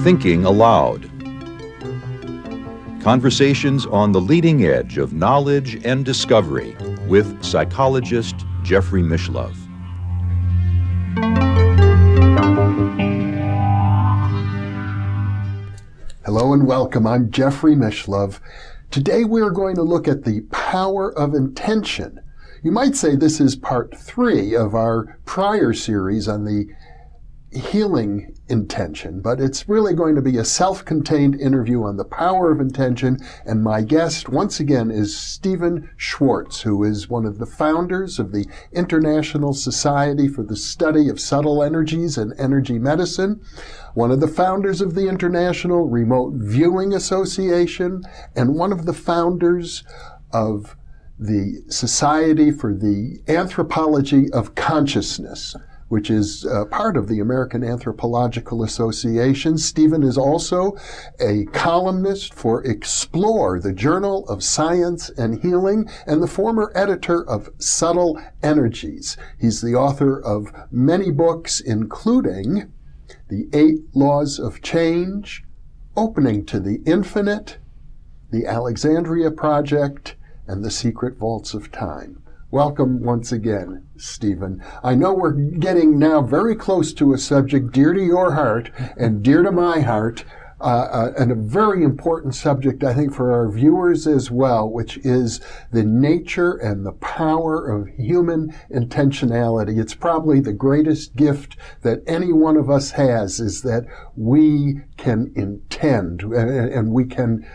Thinking Aloud. Conversations on the leading edge of knowledge and discovery with psychologist Jeffrey Mishlove. Hello and welcome. I'm Jeffrey Mishlove. Today we are going to look at the power of intention. You might say this is part 3 of our prior series on the healing intention, but it's really going to be a self-contained interview on the power of intention, and my guest once again is Stephan Schwartz, who is one of the founders of the International Society for the Study of Subtle Energies and Energy Medicine, one of the founders of the International Remote Viewing Association, and one of the founders of the Society for the Anthropology of Consciousness, which is part of the American Anthropological Association. Stephan is also a columnist for Explore, the Journal of Science and Healing, and the former editor of Subtle Energies. He's the author of many books, including The 8 Laws of Change, Opening to the Infinite, The Alexandria Project, and The Secret Vaults of Time. Welcome once again, Stephan. I know we're getting now very close to a subject dear to your heart and dear to my heart, and a very important subject, I think, for our viewers as well, which is the nature and the power of human intentionality. It's probably the greatest gift that any one of us has, is that we can intend, and we can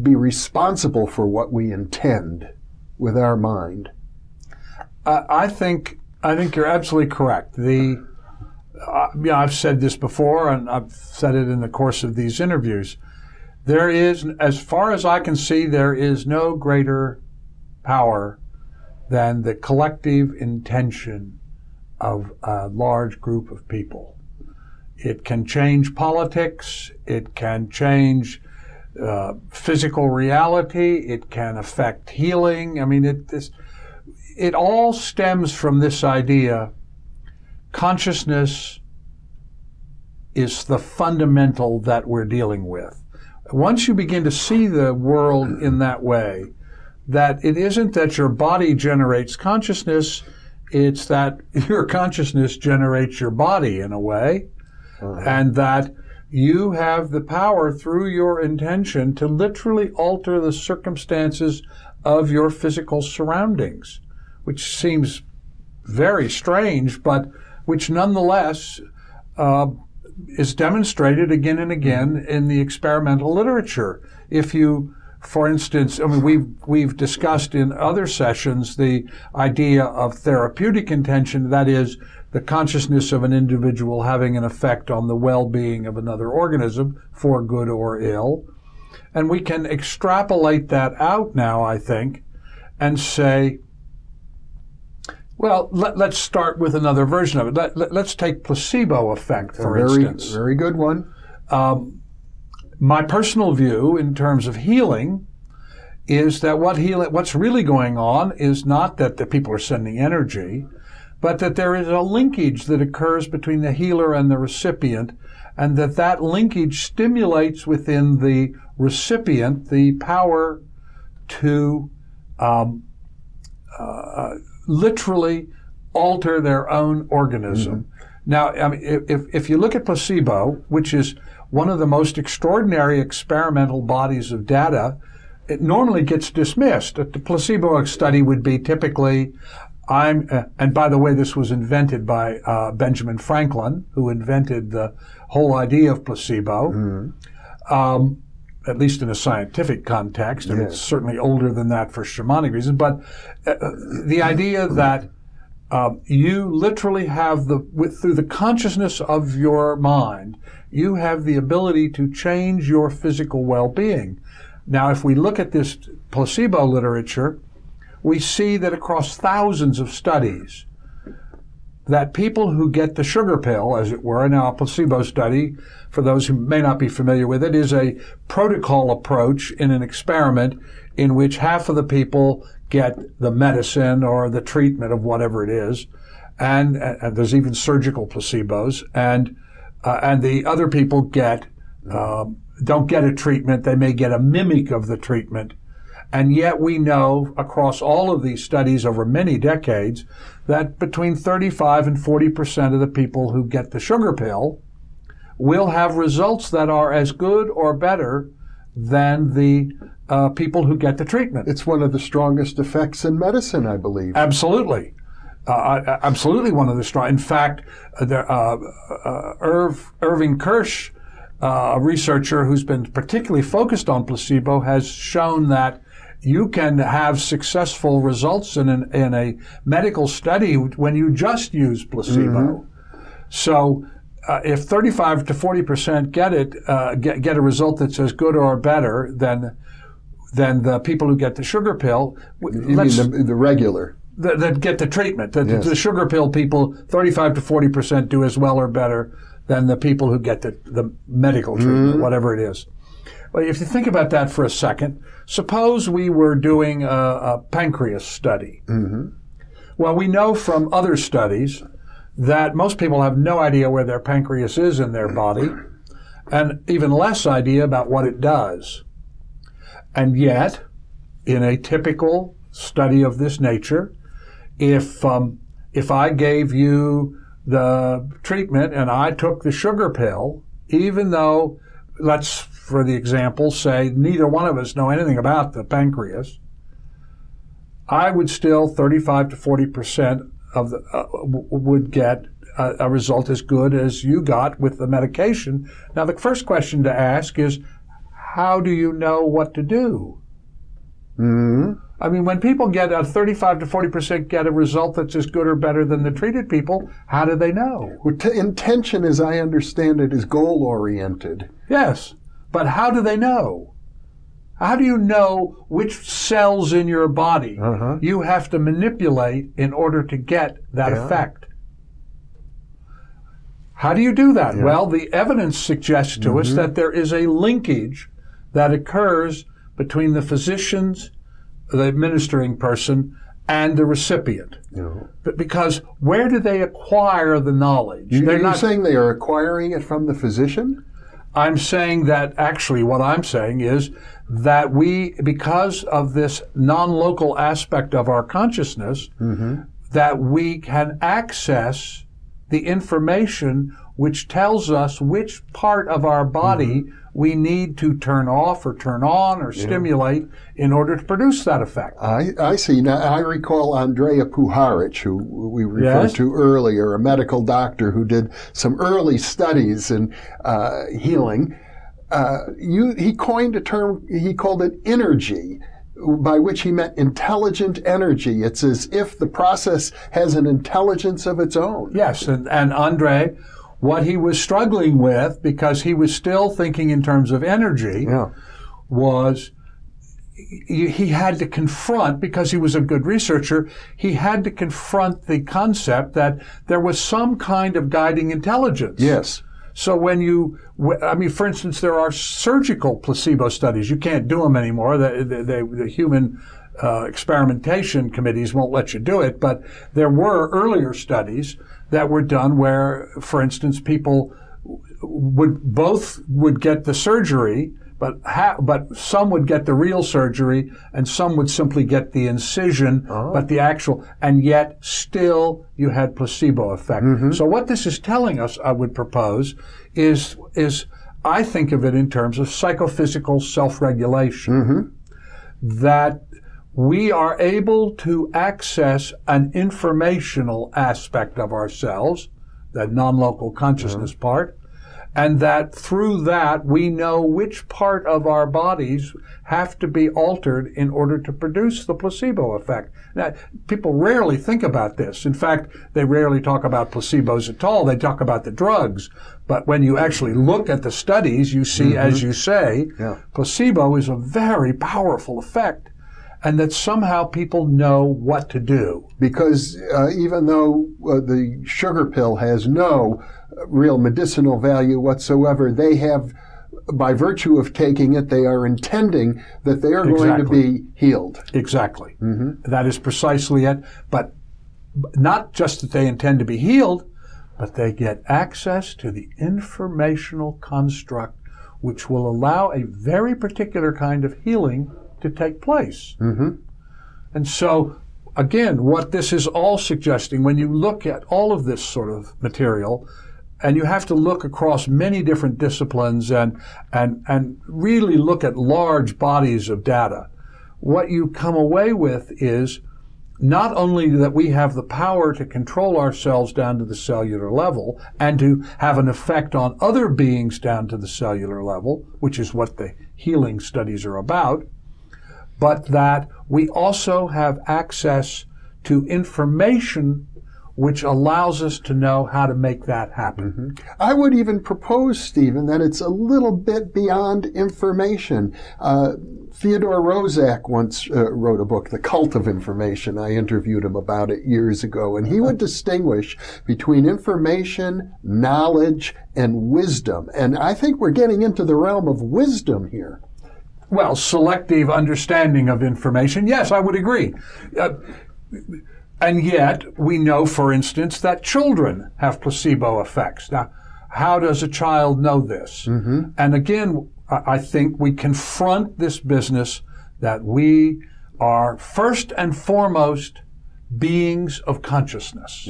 be responsible for what we intend with our mind. I think you're absolutely correct. I've said this before, and I've said it in the course of these interviews. There is, as far as I can see, there is no greater power than the collective intention of a large group of people. It can change politics. It can change physical reality. It can affect healing. I mean, it all stems from this idea: consciousness is the fundamental that we're dealing with. Once you begin to see the world in that way, that it isn't that your body generates consciousness, it's that your consciousness generates your body in a way, and that you have the power through your intention to literally alter the circumstances of your physical surroundings, which seems very strange, but which nonetheless is demonstrated again and again in the experimental literature. If you, for instance, I mean, we've discussed in other sessions the idea of therapeutic intention, that is, the consciousness of an individual having an effect on the well-being of another organism, for good or ill. And we can extrapolate that out now, I think, and say, well, let's start with another version of it. Let's take placebo effect, for instance. Very good one. My personal view in terms of healing is that what's really going on is not that the people are sending energy, but that there is a linkage that occurs between the healer and the recipient, and that linkage stimulates within the recipient the power to literally alter their own organism. Mm-hmm. Now, I mean, if you look at placebo, which is one of the most extraordinary experimental bodies of data, it normally gets dismissed. The placebo study would be typically, and by the way, this was invented by Benjamin Franklin, who invented the whole idea of placebo. Mm-hmm. At least in a scientific context, and it's certainly older than that for shamanic reasons, but the idea that you literally have through the consciousness of your mind, you have the ability to change your physical well-being. Now, if we look at this placebo literature, we see that across thousands of studies, that people who get the sugar pill, as it were, now a placebo study, for those who may not be familiar with it, is a protocol approach in an experiment in which half of the people get the medicine or the treatment of whatever it is, and there's even surgical placebos, and the other people don't get a treatment. They may get a mimic of the treatment. And yet we know across all of these studies over many decades that between 35 and 40% of the people who get the sugar pill will have results that are as good or better than the people who get the treatment. It's one of the strongest effects in medicine, I believe. Absolutely. Absolutely one of the strong. In fact, Irving Kirsch, a researcher who's been particularly focused on placebo, has shown that you can have successful results in a medical study when you just use placebo. So if 35 to 40% get a result that's as good or better than the people who get the sugar pill, you mean the regular? That get the treatment. Yes. The sugar pill people, 35 to 40% do as well or better than the people who get the medical treatment, whatever it is. Well, if you think about that for a second, suppose we were doing a pancreas study. Well, we know from other studies that most people have no idea where their pancreas is in their body, and even less idea about what it does. And yet, in a typical study of this nature, if I gave you the treatment and I took the sugar pill, even though, let's, for the example, say neither one of us know anything about the pancreas, I would still 35 to 40% of the would get a result as good as you got with the medication. Now, the first question to ask is, how do you know what to do? I mean, when people get 35 to 40% get a result that's as good or better than the treated people, how do they know? Well, intention, as I understand it, is goal-oriented. Yes, but how do they know? How do you know which cells in your body you have to manipulate in order to get that effect? How do you do that? Yeah. Well, the evidence suggests to us that there is a linkage that occurs between the physicians, the administering person, and the recipient. But because where do they acquire the knowledge? You're saying they are acquiring it from the physician? I'm saying that actually what I'm saying is that we, because of this non-local aspect of our consciousness, that we can access the information which tells us which part of our body we need to turn off or turn on or stimulate in order to produce that effect. I see. Now, I recall Andrea Puharich, who we referred to earlier, a medical doctor who did some early studies in healing. He coined a term, he called it energy, by which he meant intelligent energy. It's as if the process has an intelligence of its own. Yes, and Andre, what he was struggling with, because he was still thinking in terms of energy, was he had to confront, because he was a good researcher, he had to confront the concept that there was some kind of guiding intelligence. Yes. So when for instance, there are surgical placebo studies. You can't do them anymore. The human experimentation committees won't let you do it. But there were earlier studies that were done where, for instance, people would get the surgery, but some would get the real surgery and some would simply get the incision, but the actual, and yet still you had placebo effect. So what this is telling us, I would propose, is I think of it in terms of psychophysical self-regulation, that we are able to access an informational aspect of ourselves, that non-local consciousness part, and that through that we know which part of our bodies have to be altered in order to produce the placebo effect. Now, people rarely think about this. In fact, they rarely talk about placebos at all. They talk about the drugs. But when you actually look at the studies, you see, as you say, placebo is a very powerful effect, and that somehow people know what to do. Because even though the sugar pill has no real medicinal value whatsoever, they have, by virtue of taking it, they are intending that they are going to be healed. Exactly. That is precisely it. But not just that they intend to be healed, but they get access to the informational construct which will allow a very particular kind of healing to take place. And so, again, what this is all suggesting, when you look at all of this sort of material, and you have to look across many different disciplines and really look at large bodies of data, what you come away with is not only that we have the power to control ourselves down to the cellular level and to have an effect on other beings down to the cellular level, which is what the healing studies are about, but that we also have access to information which allows us to know how to make that happen. I would even propose, Stephen, that it's a little bit beyond information. Theodore Roszak once wrote a book, The Cult of Information. I interviewed him about it years ago, and he would distinguish between information, knowledge, and wisdom. And I think we're getting into the realm of wisdom here. Well, selective understanding of information, yes, I would agree. And yet, we know, for instance, that children have placebo effects. Now, how does a child know this? And again, I think we confront this business that we are first and foremost beings of consciousness.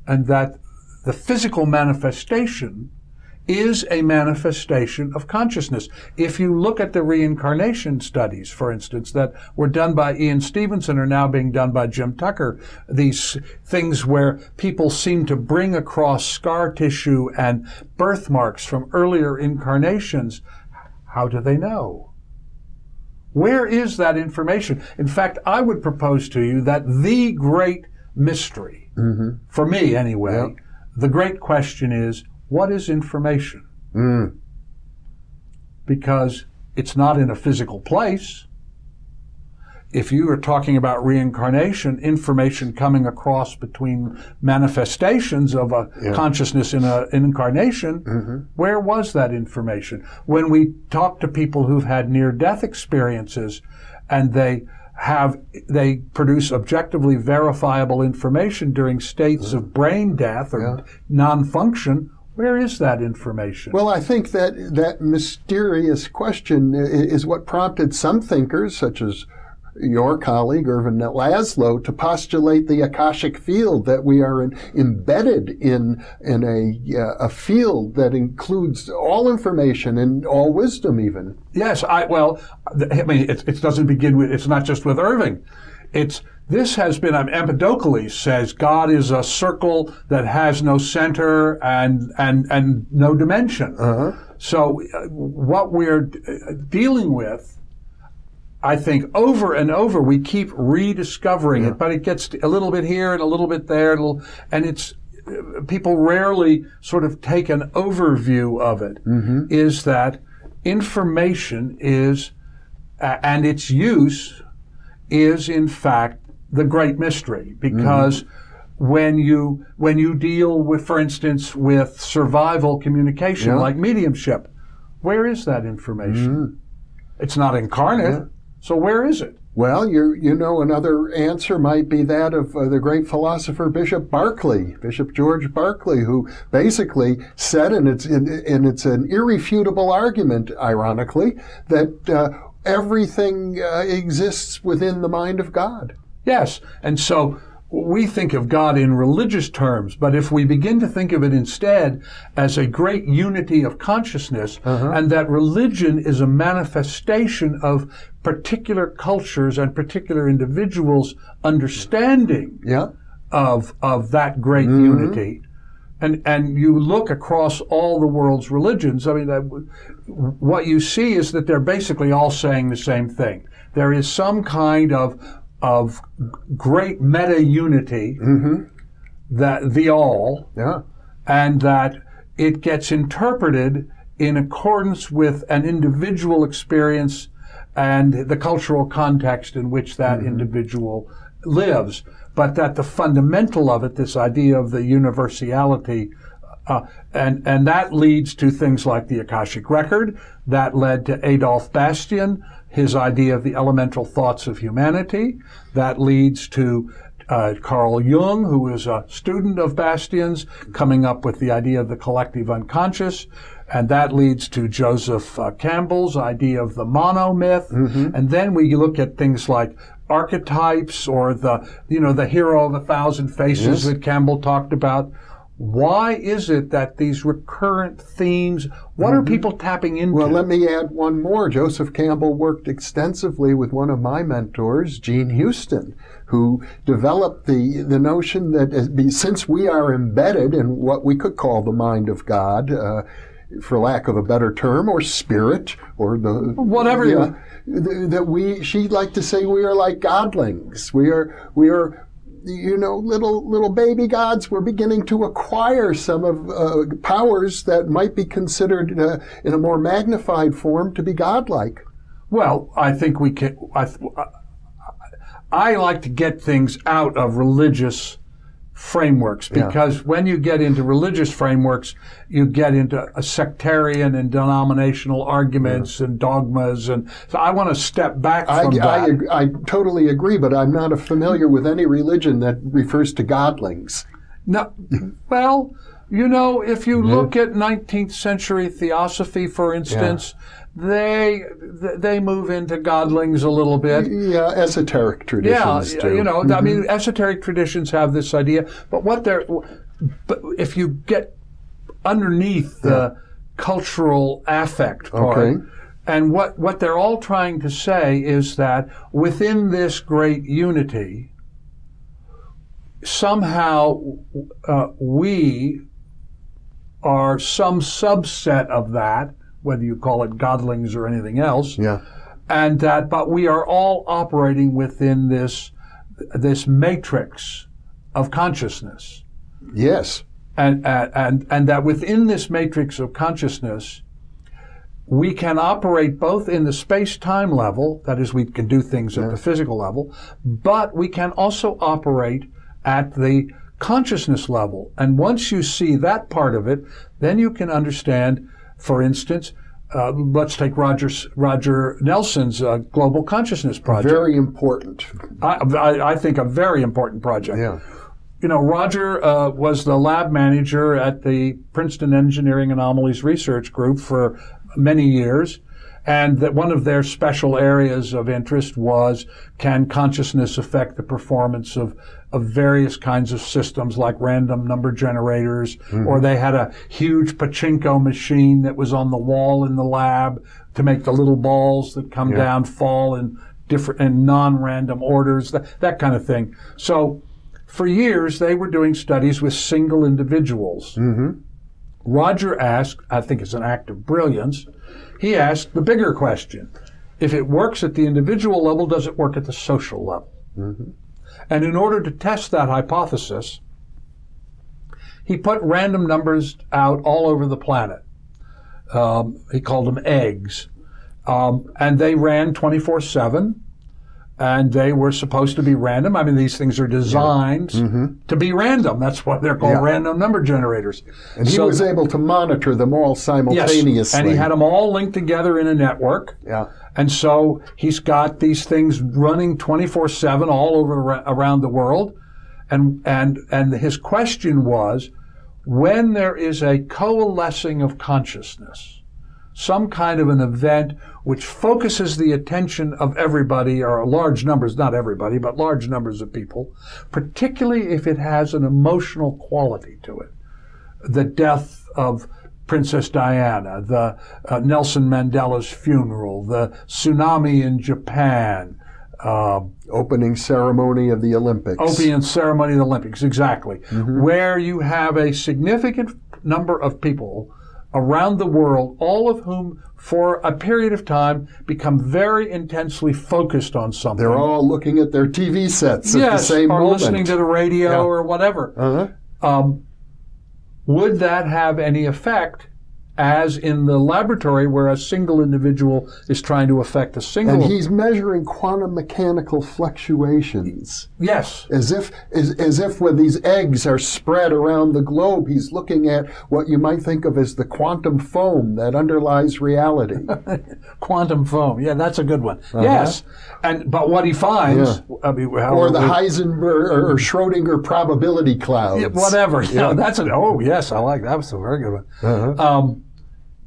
And that the physical manifestation is a manifestation of consciousness. If you look at the reincarnation studies, for instance, that were done by Ian Stevenson, are now being done by Jim Tucker, these things where people seem to bring across scar tissue and birthmarks from earlier incarnations, how do they know? Where is that information? In fact, I would propose to you that the great mystery, for me anyway, the great question is, what is information? Because it's not in a physical place. If you are talking about reincarnation, information coming across between manifestations of a consciousness in an incarnation, where was that information? When we talk to people who've had near-death experiences and they produce objectively verifiable information during states of brain death or non-function, where is that information? Well, I think that mysterious question is what prompted some thinkers, such as your colleague, Irvin Laszlo, to postulate the Akashic field, that we are embedded in a field that includes all information and all wisdom even. Yes, it doesn't begin with, it's not just with Irving. This has been, Empedocles says God is a circle that has no center and no dimension. So what we're dealing with, I think over and over, we keep rediscovering it, but it gets a little bit here and a little bit there, and people rarely sort of take an overview of it, is that information is, and its use is in fact the great mystery, because when you deal with, for instance, with survival communication like mediumship, where is that information? It's not incarnate, so where is it? Well, another answer might be that of the great philosopher Bishop George Berkeley, who basically said, and it's an irrefutable argument, ironically, that everything exists within the mind of God. Yes, and so we think of God in religious terms, but if we begin to think of it instead as a great unity of consciousness, and that religion is a manifestation of particular cultures and particular individuals' understanding of that great unity, and you look across all the world's religions, what you see is that they're basically all saying the same thing. There is some kind of great meta-unity, that the all, and that it gets interpreted in accordance with an individual experience and the cultural context in which that individual lives, but that the fundamental of it, this idea of the universality, and that leads to things like the Akashic Record, that led to Adolf Bastian, his idea of the elemental thoughts of humanity, that leads to Carl Jung, who was a student of Bastian's, coming up with the idea of the collective unconscious. And that leads to Joseph Campbell's idea of the monomyth. And then we look at things like archetypes or the hero of 1,000 faces that Campbell talked about. Why is it that these recurrent themes, what are people tapping into? Well, let me add one more. Joseph Campbell worked extensively with one of my mentors, Gene Houston, who developed the notion that since we are embedded in what we could call the mind of God, for lack of a better term, or spirit, or the whatever she'd like to say we are like godlings. We are little baby gods. We're beginning to acquire some of powers that might be considered in a more magnified form to be godlike. Well, I think we can. I like to get things out of religious frameworks, because when you get into religious frameworks, you get into a sectarian and denominational arguments and dogmas, and so I want to step back from that. I totally agree, but I'm not familiar with any religion that refers to godlings. No, well, if you look at 19th century theosophy, for instance, they move into godlings a little bit. Yeah, esoteric traditions too. I mean, esoteric traditions have this idea, but if you get underneath the cultural affect part, and what they're all trying to say is that within this great unity, somehow we are some subset of that, whether you call it godlings or anything else, but we are all operating within this matrix of consciousness. Yes, and that within this matrix of consciousness, we can operate both in the space-time level, that is, we can do things at the physical level, but we can also operate at the consciousness level. And once you see that part of it, then you can understand. For instance, let's take Roger Nelson's Global Consciousness Project. Very important. I think a very important project. Yeah. Roger was the lab manager at the Princeton Engineering Anomalies Research Group for many years, and that one of their special areas of interest was, can consciousness affect the performance of various kinds of systems like random number generators, or they had a huge pachinko machine that was on the wall in the lab to make the little balls that come down fall in different and non-random orders, that kind of thing. So for years they were doing studies with single individuals. Roger asked, I think it's an act of brilliance, he asked the bigger question. If it works at the individual level, does it work at the social level? And in order to test that hypothesis, he put random numbers out all over the planet. He called them eggs. And they ran 24/7. And they were supposed to be random. I mean, these things are designed to be random. That's why they're called random number generators. And he was able to monitor them all simultaneously. Yes, and he had them all linked together in a network. Yeah. And so he's got these things running 24/7 all over around the world. And his question was, when there is a coalescing of consciousness, some kind of an event which focuses the attention of everybody, or large numbers, not everybody, but large numbers of people, particularly if it has an emotional quality to it. The death of Princess Diana, the Nelson Mandela's funeral, the tsunami in Japan, opening ceremony of the Olympics. Opening ceremony of the Olympics, exactly. Where you have a significant number of people around the world, all of whom for a period of time become very intensely focused on something. They're all looking at their TV sets at the same moment. Or listening to the radio or whatever. Would that have any effect as in the laboratory where a single individual is trying to affect a single. And he's measuring quantum mechanical fluctuations. Yes. As if when these eggs are spread around the globe, he's looking at what you might think of as the quantum foam that underlies reality. Quantum foam. Yeah, that's a good one. Yes. But what he finds, or the Heisenberg or Schrodinger probability clouds. Yeah, whatever. Yeah, that's it. Oh, yes, I like that. That was a very good one.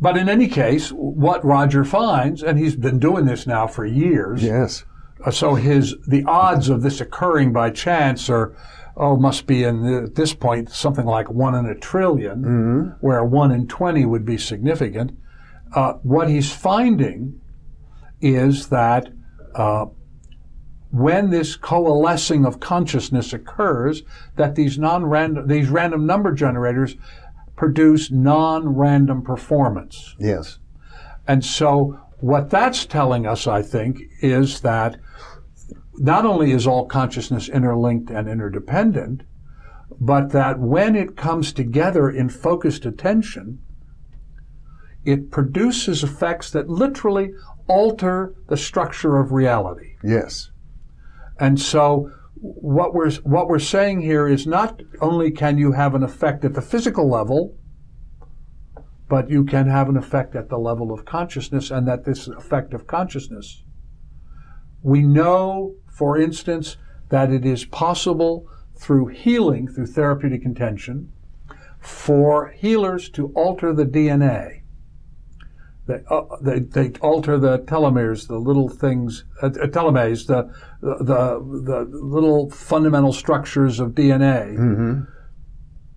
But in any case, what Roger finds, and he's been doing this now for years. Yes. So the odds of this occurring by chance are, must be at this point something like 1 in a trillion, where 1 in 20 would be significant. What he's finding is that when this coalescing of consciousness occurs, that these random number generators produce non-random performance. Yes. And so what that's telling us, I think, is that not only is all consciousness interlinked and interdependent, but that when it comes together in focused attention, it produces effects that literally alter the structure of reality. Yes. And so what we're saying here is not only can you have an effect at the physical level, but you can have an effect at the level of consciousness, and that this effect of consciousness, we know, for instance, that it is possible through healing, through therapeutic intention, for healers to alter the DNA. They alter the telomeres, the little things, telomeres, the little fundamental structures of DNA.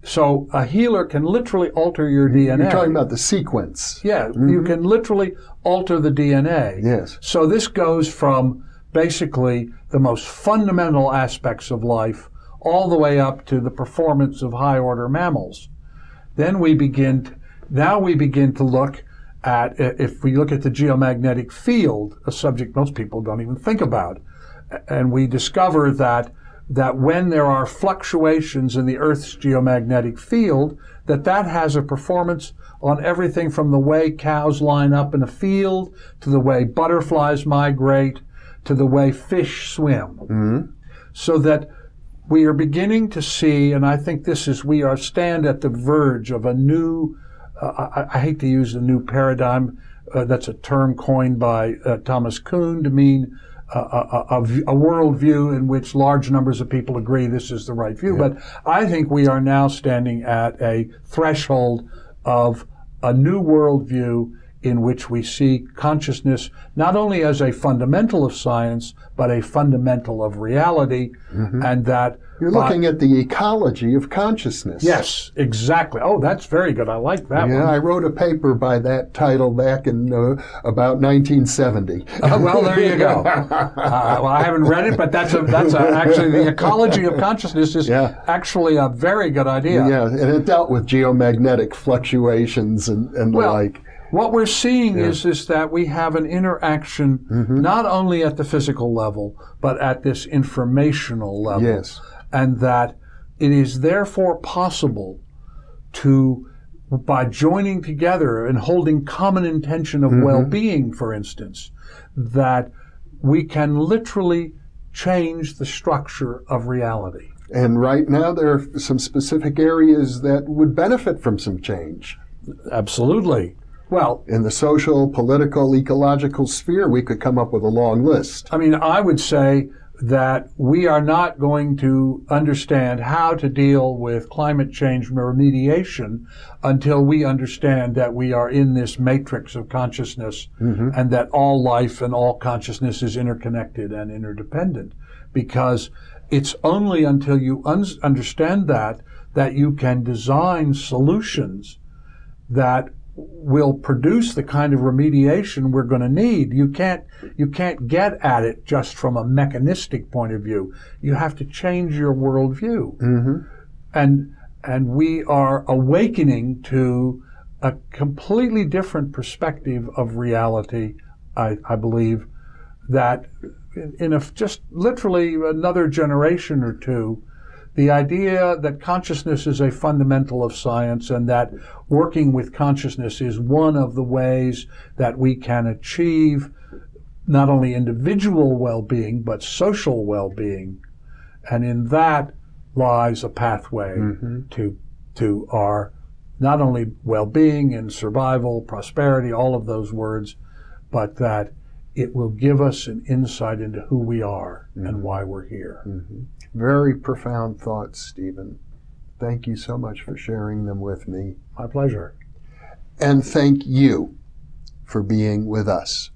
So a healer can literally alter your DNA. You're talking about the sequence. Yeah, you can literally alter the DNA. Yes. So this goes from basically the most fundamental aspects of life all the way up to the performance of high-order mammals. Then we begin to look at, if we look at the geomagnetic field, a subject most people don't even think about, and we discover that when there are fluctuations in the Earth's geomagnetic field, that has a performance on everything from the way cows line up in a field, to the way butterflies migrate, to the way fish swim. So that we are beginning to see, and I think we stand at the verge of a new, I hate to use the new paradigm, that's a term coined by Thomas Kuhn to mean a worldview in which large numbers of people agree this is the right view. Yeah. But I think we are now standing at a threshold of a new worldview in which we see consciousness not only as a fundamental of science, but a fundamental of reality, and that you're looking at the ecology of consciousness. Yes, exactly. Oh, that's very good. I like that one. Yeah, I wrote a paper by that title back in about 1970. Well, there you go. Well, I haven't read it, but that's actually the ecology of consciousness is actually a very good idea. Yeah, and it dealt with geomagnetic fluctuations and the like. What we're seeing is that we have an interaction not only at the physical level, but at this informational level. Yes. And that it is therefore possible to, by joining together and holding common intention of well-being, for instance, that we can literally change the structure of reality. And right now there are some specific areas that would benefit from some change. Absolutely. Well, in the social, political, ecological sphere, we could come up with a long list. I mean, I would say that we are not going to understand how to deal with climate change remediation until we understand that we are in this matrix of consciousness and that all life and all consciousness is interconnected and interdependent. Because it's only until you understand that you can design solutions that will produce the kind of remediation we're going to need. You can't get at it just from a mechanistic point of view. You have to change your worldview. And we are awakening to a completely different perspective of reality, I believe, that in just literally another generation or two, the idea that consciousness is a fundamental of science and that working with consciousness is one of the ways that we can achieve not only individual well-being, but social well-being. And in that lies a pathway to our not only well-being and survival, prosperity, all of those words, but that it will give us an insight into who we are and why we're here. Very profound thoughts, Stephen. Thank you so much for sharing them with me. My pleasure. And thank you for being with us.